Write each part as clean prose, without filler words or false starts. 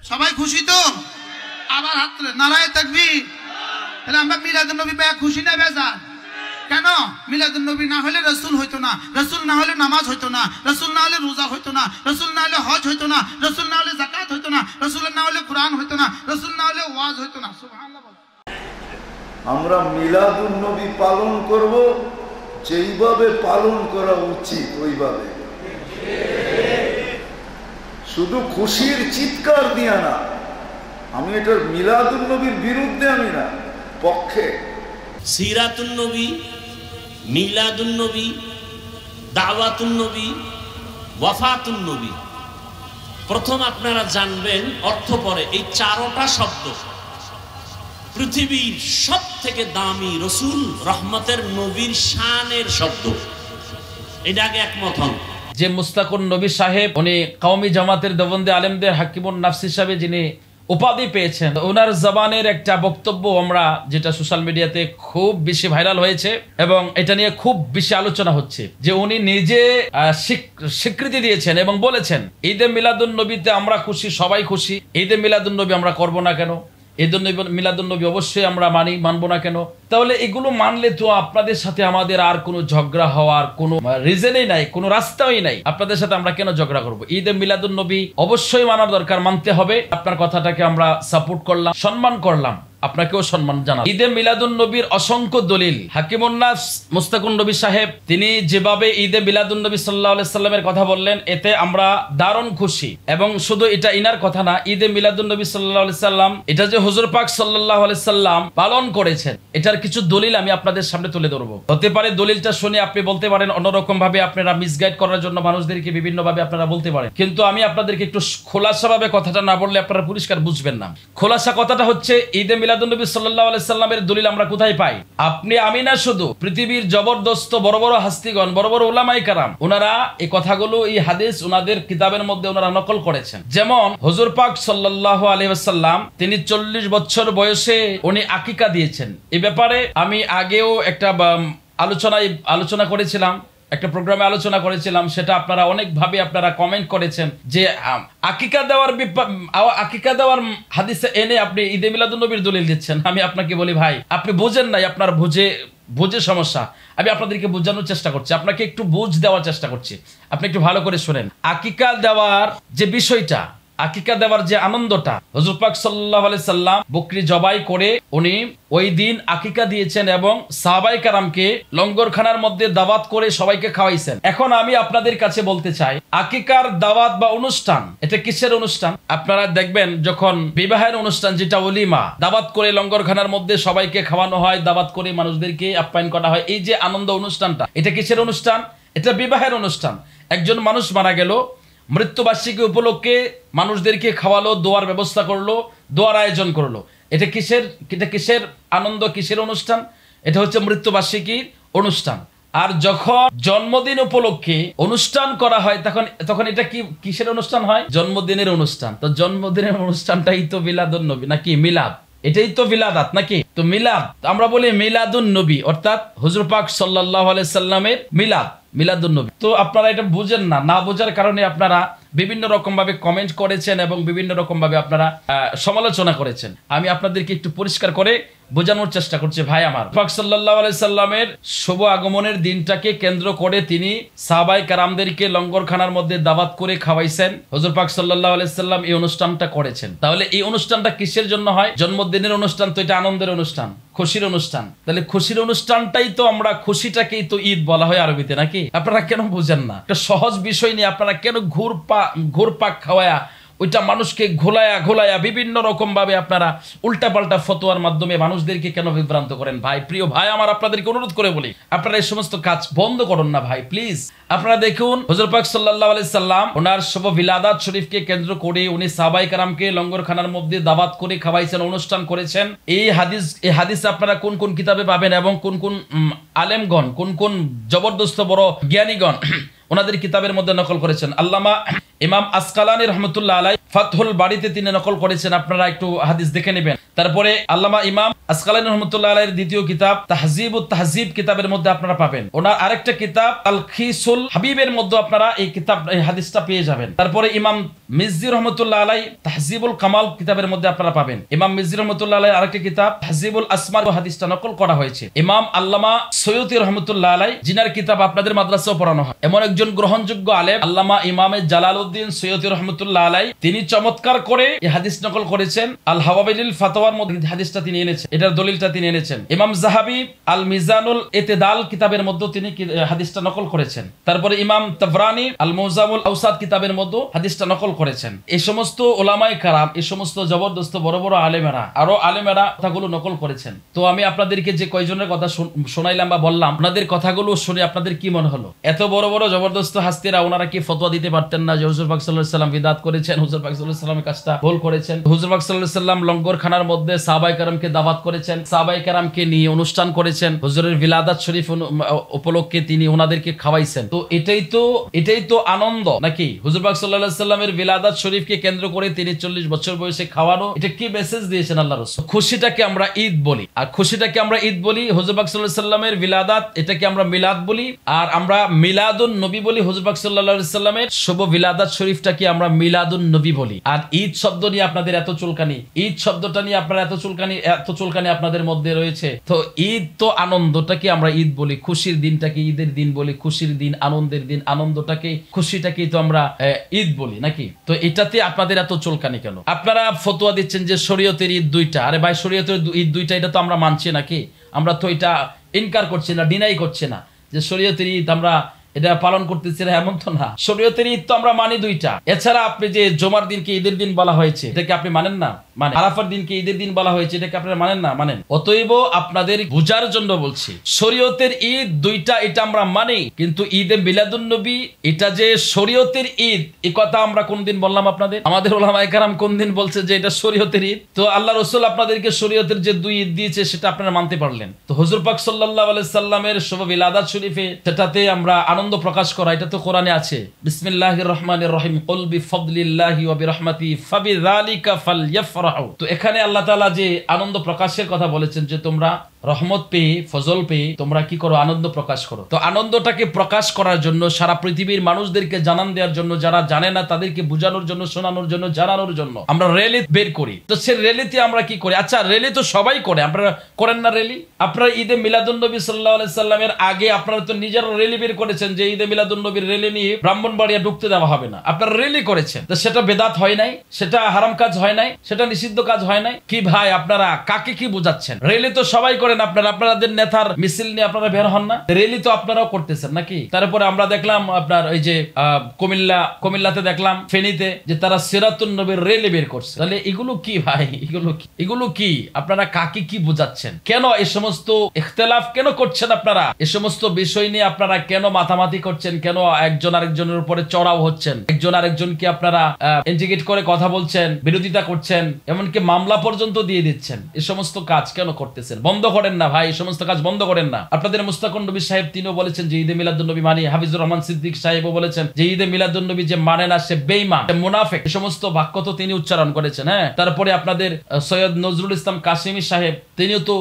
সবাই খুশি তো? আবার হাত তুলে নারায়ে তাকবীর। তাহলে আমরা মিলাদুন নবী পেয়ে খুশি না বেজার? কেন? মিলাদুন নবী না হলে রাসূল হইতো না, রাসূল না হলে নামাজ হইতো না, রাসূল না হলে রোজা হইতো না, রাসূল না হলে হজ হইতো না, রাসূল না হলে যাকাত হইতো না, রাসূল না হলে কোরআন হইতো না, রাসূল না হলে ওয়াজ হইতো না। সুবহানাল্লাহ। আমরা মিলাদুন নবী পালন করব যেইভাবে পালন করা উচিত ওইভাবে, শুধু খুশির চিৎকার দিয়া না। আমি এটার মিলাদুন নবীর বিরুদ্ধে আমি না, পক্ষে। সিরাতুন নবী, মিলাদুন নবী, দাওয়াতুন নবী, ওয়াফাতুন নবী। প্রথম আপনারা জানবেন অর্থ পরে এই চারটা শব্দ পৃথিবীর সব থেকে দামি রসুল রহমতের নবীর শানের শব্দ। এটা আগে একমত হন। যে মুস্তাকুন নবী সাহেব উনি কওমি জামাতের দেওবন্দি আলেমদের হাকিমুন নাফস হিসাবে যিনি উপাধি পেয়েছেন, ওনার জবানের একটা বক্তব্য আমরা যেটা সোশ্যাল মিডিয়াতে খুব বেশি ভাইরাল হয়েছে এবং এটা নিয়ে খুব বেশি আলোচনা হচ্ছে, যে উনি নিজে স্বীকৃতি দিয়েছেন এবং বলেছেন ঈদে মিলাদুন নবীতে আমরা খুশি, সবাই খুশি, ঈদে মিলাদুন নবী আমরা করব না কেন, ঈদে মিলাদুন নবী অবশ্যই আমরা মানবো না কেন? তাহলে এগুলো মানলে তো আপনাদের সাথে আমাদের আর কোনো ঝগড়া হওয়ার কোনো রিজনই নাই, কোনো রাস্তাই নাই। আপনাদের সাথে আমরা কেন ঝগড়া করব? ঈদে মিলাদুন নবী অবশ্যই মানার দরকার, মানতে হবে। আপনার কথাটাকে আমরা সাপোর্ট করলাম, সম্মান করলাম, আপনাকেও সম্মান জানাই। ঈদে মিলাদুন নবীর অসংখ্য দলিল হাকিমুন নাফস মুস্তাকুন নবী সাহেব তিনি যেভাবে ঈদে মিলাদুন নবী সাল্লাল্লাহু আলাইহি সাল্লামের কথা বললেন, এতে আমরা দারুণ খুশি। এবং শুধু এটা ইনার কথা না, ঈদে মিলাদুন নবী সাল্লাল্লাহু আলাইহি সাল্লাম এটা যে হুজুর পাক সাল্লাল্লাহু আলাইহি সাল্লাম পালন করেছেন, এটার কিছু দলিল আমি আপনাদের সামনে তুলে ধরবো। হতে পারে দলিলটা শুনে আপনি বলতে পারেন অন্যরকম ভাবে, আপনারা মিসগাইড করার জন্য মানুষদেরকে বিভিন্ন ভাবে আপনারা বলতে পারেন, কিন্তু আমি আপনাদেরকে একটু খোলাসা ভাবে কথাটা না বললে আপনারা পরিষ্কার বুঝবেন না। খোলাসা কথাটা হচ্ছে ঈদে মিলাদুন নবী সাল্লাল্লাহু আলাইহি সাল্লামের দলিল আমরা কোথায় পাই? আপনি আমি না, শুধু পৃথিবীর জবরদস্ত বড় বড় হাস্তিগণ, বড় বড় উলামায়ে কেরাম, ওনারা এই কথাগুলো, এই হাদিস ওনাদের কিতাবের মধ্যে ওনারা নকল করেছেন। যেমন হুজুর পাক সাল্লাল্লাহু আলাইহি ওয়াসাল্লাম তিনি 40 বছর বয়সে উনি আকিকা দিয়েছেন। এই ব্যাপারে আমি আগেও একটা আলোচনা করেছিলাম, একটা প্রোগ্রামে আলোচনা করেছিলাম, সেটা আপনারা অনেকভাবে আপনারা কমেন্ট করেছেন যে আকিকা দেওয়ার হাদিসে এনে আপনি ঈদে মিলাদুন নবীর দলিল দিচ্ছেন। আমি আপনাকে বলি ভাই, আপনি বুঝেন নাই, আপনার বুঝে সমস্যা। আমি আপনাদেরকে বোঝানোর চেষ্টা করছি, আপনাকে একটু বুঝ দেওয়ার চেষ্টা করছি, আপনি একটু ভালো করে শুনেন। আকিকা দেওয়ার যে বিষয়টা, আকিকা দেওয়ার যে আনন্দটা, হুজুর পাক সাল্লাল্লাহু আলাইহি সাল্লাম বকরি জবাই করে উনি ওই দিন আকিকা দিয়েছেন এবং সাহাবায়ে কেরামকে লঙ্গরখানার মধ্যে দাওয়াত করে সবাইকে খাওয়াইছেন। এখন আমি আপনাদের কাছে বলতে চাই, আকিকার দাওয়াত বা অনুষ্ঠান, এটা কিসের অনুষ্ঠান? আপনারা দেখবেন যখন বিবাহের অনুষ্ঠান, যেটা ওলিমা, দাওয়াত করে লঙ্গরখানার মধ্যে সবাইকে খাওয়ানো হয়, দাওয়াত করে মানুষদেরকে আপ্যায়ন করা হয়, এই যে আনন্দ অনুষ্ঠানটা, এটা কিসের অনুষ্ঠান? এটা বিবাহের অনুষ্ঠান। একজন মানুষ মারা গেল, মৃত্যুবার্ষিকী উপলক্ষে মানুষদেরকে খাওয়ালো, দোয়ার ব্যবস্থা করলো, দোয়ার আয়োজন করলো। এটা কিসের আনন্দ, কিসের অনুষ্ঠান? এটা হচ্ছে মৃত্যুবার্ষিকীর অনুষ্ঠান। আর যখন জন্মদিন উপলক্ষে অনুষ্ঠান করা হয় তখন এটা কিসের অনুষ্ঠান হয়? জন্মদিনের অনুষ্ঠান। তো জন্মদিনের অনুষ্ঠানটাই তো মিলাদুন নবী নাকি মিলাদ, এটাই তো মিলাদাত নাকি? তো মিলাদ আমরা বলি মিলাদুন নবী, অর্থাৎ হুজুর পাক সাল্লাল্লাহু আলাইহি সাল্লামের মিলাদুন নবী। তো আপনারা এটা বুঝেন না বোঝার কারণে আপনারা বিভিন্ন রকম ভাবে কমেন্ট করেছেন এবং বিভিন্ন রকম ভাবে আপনারা সমালোচনা করেছেন। আমি আপনাদেরকে একটু পরিষ্কার করে বোঝানোর চেষ্টা করছি। ভাই আমার, পাক সাল্লাল্লাহু আলাইহি সাল্লামের শুভ আগমনের দিনটাকে কেন্দ্র করে তিনি সাহাবায়ে কেরামদেরকে লঙ্গরখানার মধ্যে দাওয়াত করে খাওয়াইছেন। হুজুর পাক সাল্লাল্লাহু আলাইহি সাল্লাম এই অনুষ্ঠানটা করেছেন। তাহলে এই অনুষ্ঠানটা কিসের জন্য হয়? জন্মদিনের অনুষ্ঠান, তো এটা আনন্দের অনুষ্ঠান, খুশির অনুষ্ঠান। তাহলে খুশির অনুষ্ঠানটাই তো আমরা, খুশিটাকেই তো ঈদ বলা হয় আরবিতে নাকি? আপনারা কেন বুঝেন না? একটা সহজ বিষয় নিয়ে আপনারা কেন ঘুরপাক খাওয়ায়া ওইটা মানুষকে ঘোলায়া বিভিন্ন রকম ভাবে আপনারা উল্টাপাল্টা ফতোয়ার মাধ্যমে মানুষদেরকে কেন বিভ্রান্ত করেন? ভাই, প্রিয় ভাই আমার, আপনাদেরকে অনুরোধ করে বলি, আপনারা এই সমস্ত কাজ বন্ধ করুন না ভাই, প্লিজ। আপনারা দেখুন, হুজুর পাক সাল্লাল্লাহু আলাইহি সাল্লাম ওনার শুভ বিলাদাত শরীফকে কেন্দ্র করে উনি সাহাবায়ে কেরামকে লঙ্গরখানার মধ্যে দাওয়াত করে খাওয়াইছেন, অনুষ্ঠান করেছেন। এই হাদিস আপনারা কোন কোন কিতাবে পাবেন এবং কোন কোন আলেমগণ, কোন জবরদস্ত বড় জ্ঞানীগণ ওনাদের কিতাবের মধ্যে নকল করেছেন। আল্লামা ইমাম আসকালানী রাহমাতুল্লাহ আলাইহি ফাতহুল বারিতে তিনি নকল করেছেন, আপনারা একটু হাদিস দেখে নেবেন। তারপরে আল্লামা ইমাম আসকালানী রাহমাতুল্লাহ আলাইহির দ্বিতীয় কিতাব তাহজিবুত তাহজিব কিতাবের মধ্যে আপনারা পাবেন। ওনার আরেকটা কিতাব তালখিসুল হাবিবের মধ্যে আপনারা এই হাদিসটা পেয়ে যাবেন। তারপরে ইমাম মিজজি রহমতুল্লাহ আলাই তাহজিবুল কামাল কিতাবের মধ্যে আপনারা পাবেন। ইমাম মিজজি রহমতুল্লাহ আলাই আরেকটি কিতাব তাহজিবুল আসমা ও হাদিসটা নকল করা হয়েছে। ইমাম আল্লামা সৈয়দী রহমতুল্লাহ আলাই, জিনার কিতাব আপনাদের মাদ্রাসাও পড়ানো হয়, এমন একজন গ্রহণযোগ্য আলেম আল্লামা ইমামে জালালউদ্দিন সৈয়দী রহমতুল্লাহ আলাই, তিনি চমৎকার করে এই হাদিস নকল করেছেন। আল হাওয়াবিল ফাতওয়ার মধ্যে হাদিসটা তিনি এনেছেন, এটার দলিলটা তিনি এনেছেন। ইমাম জাহাবি আল মিজানুল ইতিদাল কিতাবের মধ্যে তিনি হাদিসটা নকল করেছেন। তারপরে ইমাম তাবরানি আল মুজামুল আওসাদ কিতাবের মধ্যে হাদিসটা নকল করেছেন। এই সমস্ত ওলামায়ে কারাম, এই সমস্ত জবরদস্ত বড় বড় আলেমেরা, আরো আলেমেরা কথাগুলো নকল করেছেন। তো আমি আপনাদেরকে যে কয়জনের কথা শোনাইলাম বা বললাম, আপনাদের কথাগুলো শুনে আপনাদের কি মনে হলো? এত বড় বড় জবরদস্ত হাস্তিরা ওনারা কি ফতোয়া দিতে পারতেন না যে হুজুর পাক সাল্লাল্লাহু আলাইহি ওয়াসাল্লাম বিদআত করেছেন, হুজুর পাক সাল্লাল্লাহু আলাইহি ওয়াসাল্লামের কাজটা ভুল করেছেন, হুজুর পাক সাল্লাল্লাহু আলাইহি ওয়াসাল্লাম লঙ্গরখানার মধ্যে সাহাবায়ে কেরামকে দাওয়াত করেছেন, সাহাবায়ে কেরামকে নিয়ে অনুষ্ঠান করেছেন, হুজুরের বিলাদাত শরীফ উপলক্ষে তিনি ওনাদেরকে খাওয়াইছেন। তো এটাই তো আনন্দ নাকি? হুজুর পাক সাল্লাল্লাহু আলাইহি ওয়াসাল্লামের বিলাদাত শরীফকে কেন্দ্র করে তিনি 40 বছর বয়সে খাওয়ানো, এটা কি মেসেজ দিয়েছেন আল্লাহ রাসূল? খুশিটাকে আমরা ঈদ বলি, আর খুশিটাকে আমরা ঈদ বলি। হুজুর পাক সাল্লাল্লাহু আলাইহি ওয়াসাল্লামের বিলাদাত, এটাকে আমরা মিলাদ বলি, আর আমরা মিলাদুন নবী বলি। হুজুর পাক সাল্লাল্লাহু আলাইহি ওয়াসাল্লামের শুভ বিলাদাত শরীফটাকে আমরা মিলাদুন নবী বলি। আর ঈদ শব্দ নিয়ে আপনাদের এত চুলকানি, ঈদ শব্দটা নিয়ে আপনারা এত চুলকানি আপনাদের মধ্যে রয়েছে। তো ঈদ তো আনন্দটাকে আমরা ঈদ বলি, খুশির দিনটাকে ঈদের দিন বলি, খুশির দিন, আনন্দের দিন, আনন্দটাকে, খুশিটাকেই তো আমরা ঈদ বলি নাকি? তো এটাতে আপনাদের এত চুলকানি কেন? আপনারা ফতোয়া দিচ্ছেন যে শরীয়তের ঈদ দুইটা। আরে ভাই, শরীয়তের ঈদ দুইটা, এটা তো আমরা মানছি নাকি? আমরা তো এটা ইনকার করছি না, ডিনাই করছি না যে শরীয়তের ঈদ আমরা এটা পালন করতেছি না, এমন তো না। শরীয়তের ঈদ তো আমরা মানি দুইটা। এছাড়া আপনি যে জুমার দিনকে ঈদের দিন বলা হয়েছে, এটাকে আপনি মানেন না? মানে আরাফার দিনকে ঈদের দিন বলা হয়েছে, এটাকে আপনারা মানেন না? মানেন। অতএব আপনাদের বুঝার জন্য বলছি, শরীয়তের ঈদ দুইটা, এটা আমরা মানি, কিন্তু ঈদে মিলাদুন নবী এটা যে শরীয়তের ঈদ, এই কথা আমরা কোনদিন বললাম আপনাদের? আমাদের ওলামায়ে কেরাম কোনদিন বলছে যে এটা শরীয়তের ঈদ? তো আল্লাহ রাসূল আপনাদেরকে শরীয়তের যে দুই ঈদ দিয়েছে সেটা আপনারা মানতে পারলেন। তো হুজুর পাক সাল্লাল্লাহু আলাইহি সাল্লামের শুভ বিলাদাত শরীফে সেটাতে আমরা আনন্দ প্রকাশ করা, এটা তো কোরআনে আছে। বিসমিল্লাহির রহমানির রহিম, কুল বিফাদলিল্লাহি ওয়া বিরহমাতিহি ফাবিযালিকা ফালইফরাহু। তো এখানে আল্লাহ তাআলা যে আনন্দ প্রকাশের কথা বলেছেন, যে তোমরা রহমত পেয়ে, ফজল পেয়ে তোমরা কি করো? আনন্দ প্রকাশ করো। তো আনন্দটাকে প্রকাশ করার জন্য, সারা পৃথিবীর মানুষদেরকে জানান দেওয়ার জন্য, যারা জানে না তাদেরকে বোঝানোর জন্য, শোনানোর জন্য, জানানোর জন্য আমরা র্যালি বের করি। তো সে র্যালিতে আমরা কি করি? আচ্ছা, র্যালি তো সবাই করে, আপনারা করেন না র্যালি? আপনারা ঈদে মিলাদুন নবী সাল্লাল্লাহু আলাইহি সাল্লামের আগে আপনারা তো নিজেরা র্যালি বের করেছেন যে ঈদে মিলাদুন নবীর র্যালি নিয়ে ব্রাহ্মণবাড়িয়া ঢুকতে দেওয়া হবে না। আপনারা র্যালি করেছেন, তো সেটা বেদাত হয় নাই, সেটা হারাম কাজ হয় নাই, সেটা নিষিদ্ধ কাজ হয় নাই কি? ভাই, আপনারা কাকে কি বোঝাচ্ছেন? র্যালি তো সবাই করেন, আপনাদের নেতার মিছিল নিয়ে আপনারা বের হন না? র্যালি তো আপনারাও করতেছেন নাকি? তারপরে আমরা দেখলাম আপনার ওই যে কুমিল্লাতে দেখলাম, ফেনীতে, যে তারা সিরাতুন নবীর র্যালি বের করছে। তাহলে এগুলো কি ভাই? এগুলো কি? আপনারা কাকে কি বোঝাচ্ছেন? কেন এই সমস্ত ইখতিলাফ কেন করছেন? আপনারা এই সমস্ত বিষয় নিয়ে আপনারা কেন মাতামাতি করছেন? কেন একজন আরেকজনের উপরে চড়াও হচ্ছেন? একজন আরেকজনকে আপনারা ইন্টিগ্রেট করে কথা বলছেন, বিরোধিতা করছেন, এমনকি মামলা পর্যন্ত দিয়ে দিচ্ছেন। এই সমস্ত কাজ কেন করতেছেন? বন্ধ করেন না ভাই, এই সমস্ত কাজ বন্ধ করেন না। আপনাদের মুস্তাকুন নবী সাহেব তিনিও বলেছেন যে ঈদে মিলাদুন নবী মানি। হাফিজুর রহমান সিদ্দিক সাহেবও বলেছেন যে ঈদে মিলাদুন নবী যে মানে না সে বেঈমান, সে মুনাফিক। এই সমস্ত বাক্য তো তিনি উচ্চারণ করেছেন। হ্যাঁ, তারপরে আপনাদের সৈয়দ নজরুল ইসলাম কাশিমি সাহেব তিনিও তো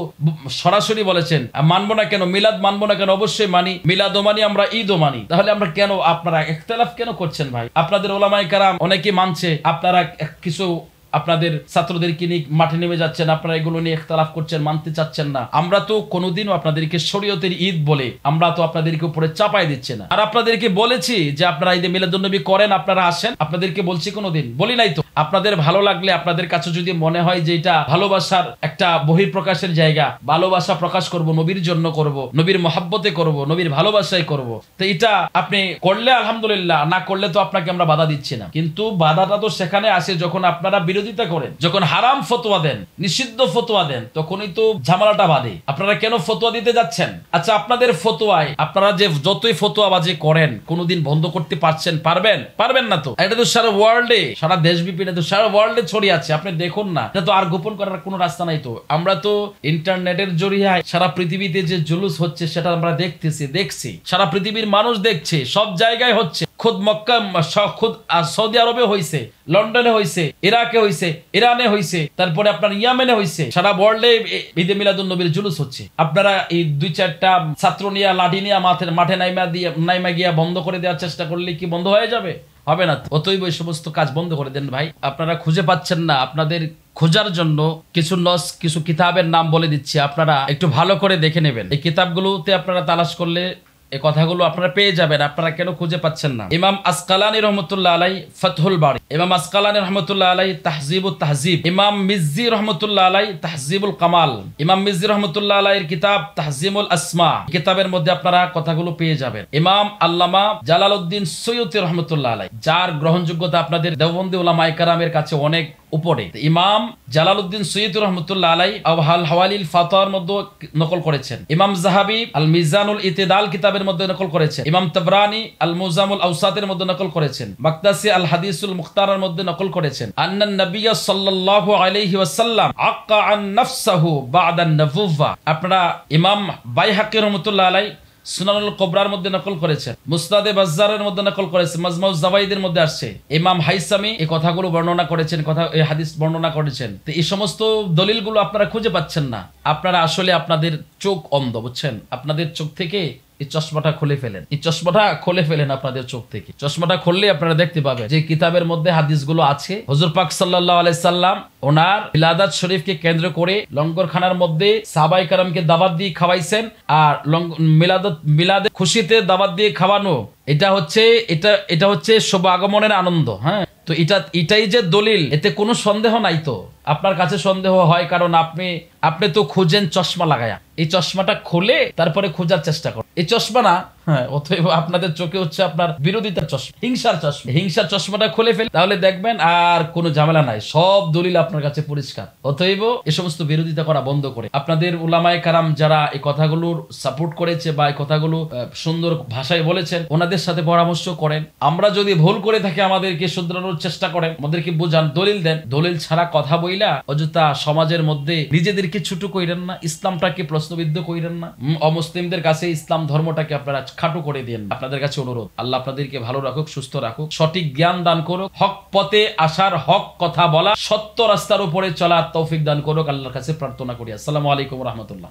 সরাসরি বলেছেন মানবো না কেন, মিলাদ মানবো না কেন, অবশ্যই মানি, মিলাদও মানি, আমরা ঈদও মানি। তাহলে আমরা কেন, আপনারা ইখতিলাফ কেন করছেন ভাই? আপনাদের ওলামায়ে কেরাম অনেকে মানছে, আপনারা কিছু আপনাদের ছাত্রদেরকে নিয়ে মাঠে নেমে যাচ্ছেন, আপনারা এগুলো নিয়ে ইখতিলাফ করছেন, মানতে চাচ্ছেন না। আমরা তো কোনোদিনও আপনাদেরকে শরীয়তের ঈদ বলে আমরা তো আপনাদেরকে উপরে চাপাই দিচ্ছি না। আর আপনাদেরকে বলেছি যে আপনারা ঈদে মিলাদুন নবী করেন, আপনারা আসেন, আপনাদেরকে বলছি, কোনোদিন বলি নাই তো। আপনাদের ভালো লাগলে, আপনাদের কাছে যদি মনে হয় যে এটা ভালোবাসার একটা বহিঃপ্রকাশের জায়গা, ভালোবাসা প্রকাশ করব, নবীর জন্য করব, নবীর মহাব্বতে করব, নবীর ভালোবাসায় করব, তো এটা আপনি করলে আলহামদুলিল্লাহ, না করলে তো আপনাকে আমরা বাধা দিচ্ছি না। কিন্তু বাধাটা তো সেখানে আসে যখন আপনারা বিরোধিতা করেন, যখন হারাম ফতোয়া দেন, নিষিদ্ধ ফতোয়া দেন, তখনই তো ঝামেলাটা বাধে। আপনারা কেন ফতোয়া দিতে যাচ্ছেন? আচ্ছা, আপনাদের ফতোয়ায় আপনারা যে যতই ফতোয়াবাজি করেন, কোনোদিন বন্ধ করতে পারবেন না তো। এটা তো সারা ওয়ার্ল্ডে, সারা দেশব্যাপী, এটা তো সারা ওয়ার্ল্ডে ছড়িয়ে আছে। আপনি দেখুন না, এটা তো আর গোপন করার কোনো রাস্তা নাই তো। আমরা তো ইন্টারনেটের জরিয়ায় সারা পৃথিবীতে যে জুলুস হচ্ছে সেটা আমরা দেখছি, সারা পৃথিবীর মানুষ দেখছে, সব জায়গায় হচ্ছে। খুদ মক্কা, খুদ সৌদি আরবে হইছে, লন্ডনে হইছে, ইরাকে হইছে, ইরানে হইছে, তারপরে আপনার ইয়ামেনে হইছে। সারা ওয়ার্ল্ডে ঈদে মিলাদুন নবীর জুলুস হচ্ছে। আপনারা এই 2-4টা ছাত্র নিয়ে, লাঠি নিয়ে মাঠে নাইমা গিয়া বন্ধ করে দেওয়ার চেষ্টা করলে কি বন্ধ হয়ে যাবে? হবে না। অতএব ওই সমস্ত কাজ বন্ধ করে দেন ভাই। আপনারা খুঁজে পাচ্ছেন না, আপনাদের খোঁজার জন্য কিছু কিতাবের নাম বলে দিচ্ছি, আপনারা একটু ভালো করে দেখে নেবেন। এই কিতাবগুলোতে আপনারা তালাশ করলে এই কথাগুলো আপনারা পেয়ে যাবেন। আপনারা কেন খুঁজে পাচ্ছেন না? ইমাম আসকালানী রহমতুল্লাহ আলাই ফাতহুল বারি, ইমাম আসকালানী রহমতুল্লাহ আলাই তাহজিবুত তাহজিব, ইমাম মিজ্জি রহমতুল্লাহ আলাই তাহজিবুল কামাল, ইমাম মিজ্জি রহমতুল্লাহ আলাইয়ের কিতাব তাহজিমুল আসমা, কিতাবের মধ্যে আপনারা কথাগুলো পেয়ে যাবেন। ইমাম আল্লামা জালালউদ্দিন সৈয়দী রহমতুল্লাহ আলাই, যার গ্রহণযোগ্যতা আপনাদের দেওবন্দি উলামায়ে কেরামের কাছে অনেক উপরে, ইমাম জালালউদ্দিন সৈয়দী রহমতুল্লাহ আলাই আল হাওয়ালিল ফাতওয়ার মধ্যে নকল করেছেন। ইমাম যাহাবী আল মিজানুল ইতিদাল কিতাবের মধ্যে নকল করেছেন। ইমাম তাবরানী আল মুজামুল আওসাতের মধ্যে নকল করেছেন। মাকদাসি আল হাদিসুল মুখতারের মধ্যে নকল করেছেন। আন্নান নবী সাল্লাল্লাহু আলাইহি ওয়াসাল্লাম আক্কা আন নাফসাহু বা'দা আন-নবুওয়া। আপনারা ইমাম বাইহাকী রহমতুল্লাহ আলাই সুনানুল কুবরার মধ্যে নকল করেছেন, মুসনাদে বাজ্জারের মধ্যে নকল করেছেন, মাজমাউজ জাওয়াইদের মধ্যে আসছে। ইমাম হাইসামি এই কথাগুলো বর্ণনা করেছেন, এই হাদিস বর্ণনা করেছেন। তো এই সমস্ত দলিলগুলো আপনারা খুঁজে পাচ্ছেন না। আপনারা আসলে আপনাদের চোখ অন্ধ, বুঝছেন? আপনাদের চোখ থেকে এই চশমাটা খুলে ফেলেন, এই চশমাটা খুলে ফেলেন আপনাদের চোখ থেকে। চশমাটা খুললে আপনারা দেখতে পাবেন যে কিতাবের মধ্যে হাদিসগুলো আছে। হুজুর পাক সাল্লাল্লাহু আলাইহি সাল্লাম ওনার মিলাদাত শরীফকে কেন্দ্র করে লঙ্গরখানার মধ্যে সাহাবায়ে কেরামকে দাওয়াত দিয়ে খাওয়াইছেন। আর মিলাদে খুশিতে দাওয়াত দিয়ে খাওয়ানো, এটা হচ্ছে শুভ আগমনের আনন্দ। হ্যাঁ, তো এটাই যে দলিল, এতে কোনো সন্দেহ নাই। তো আপনার কাছে সন্দেহ হয় কারণ আপনি তো খুঁজেন চশমা লাগায়া। এই চশমাটা খুলে তারপরে খোঁজার চেষ্টা করেন। এই চশমা না, হ্যাঁ, অতএব আপনাদের চোখে হচ্ছে আপনার বিরোধিতার চশমা, হিংসার চশমাটা খুলে ফেলে, তাহলে দেখবেন আর কোনো ঝামেলা নাই, সব দলিল আপনার কাছে পরিষ্কার। অতএব এই সমস্ত বিরোধিতা করা বন্ধ করে আপনাদের উলামায়ে কেরাম যারা এই কথাগুলোর সাপোর্ট করেছে বা এই কথাগুলো সুন্দর ভাষায় বলেছেন, ওনাদের সাথে পরামর্শ করেন। আমরা যদি ভুল করে থাকি আমাদেরকে শুধরানোর চেষ্টা করেন, আমাদেরকে বোঝান, দলিল দেন। দলিল ছাড়া কথা বইলা অযথা সমাজের মধ্যে নিজেদেরকে ছোট কইরেন না, ইসলামটাকে প্রশ্নবিদ্ধ কইরেন না, অমুসলিমদের কাছে ইসলাম ধর্মটাকে আপনারা খাটো করে দেন। আপনাদের কাছে অনুরোধ, আল্লাহ আপনাদেরকে ভালো রাখুক, সুস্থ রাখুক, সঠিক জ্ঞান দান করুক, হক পথে আসার, হক কথা বলা, সত্য রাস্তার উপরে চলার তৌফিক দান করুক। আল্লাহর কাছে প্রার্থনা করি। আসসালামু আলাইকুম ওয়া রাহমাতুল্লাহ।